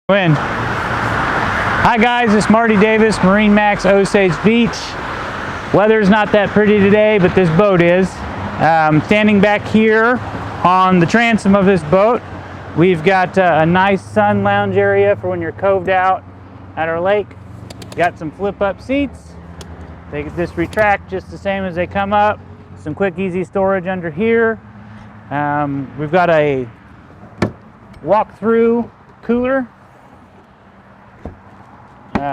Win. Hi guys, it's Marty Davis, MarineMax, Osage Beach. Weather's not that pretty today, but this boat is. Standing back here on the transom of this boat, we've got a nice sun lounge area for when you're coved out at our lake. Got some flip-up seats. They just retract just the same as they come up. Some quick, easy storage under here. We've got a walk-through cooler.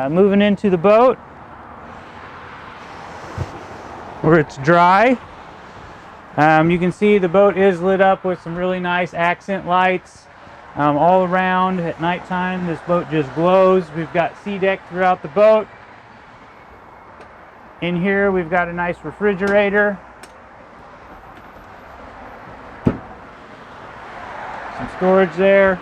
Moving into the boat where it's dry. You can see the boat is lit up with some really nice accent lights all around. At nighttime this boat just glows. We've got sea deck throughout the boat. In here we've got a nice refrigerator, some storage there.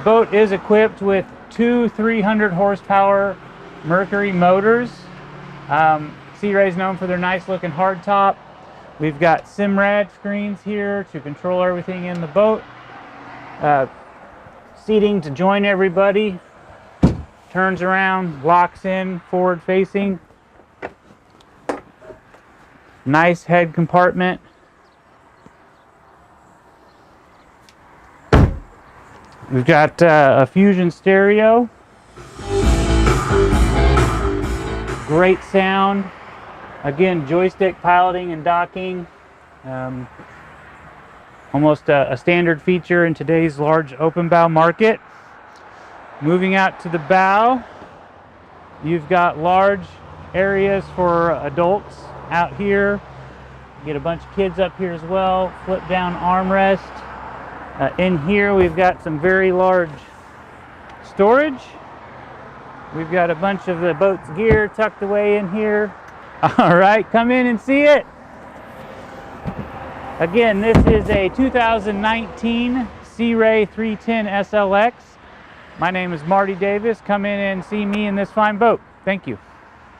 Boat is equipped with two 300 horsepower Mercury motors. Sea Ray's known for their nice looking hardtop. We've got SIMRAD screens here to control everything in the boat. Seating to join everybody. Turns around, locks in, forward facing. Nice head compartment. We've got a Fusion stereo. Great sound. Again, joystick piloting and docking. Almost a standard feature in today's large open bow market. Moving out to the bow, you've got large areas for adults out here. You get a bunch of kids up here as well. Flip down armrest. In here we've got some very large storage. We've got a bunch of the boat's gear tucked away in here. All right, come in and see it. Again, this is a 2019 Sea Ray 310 SLX. My name is Marty Davis. Come in and see me in this fine boat. Thank you.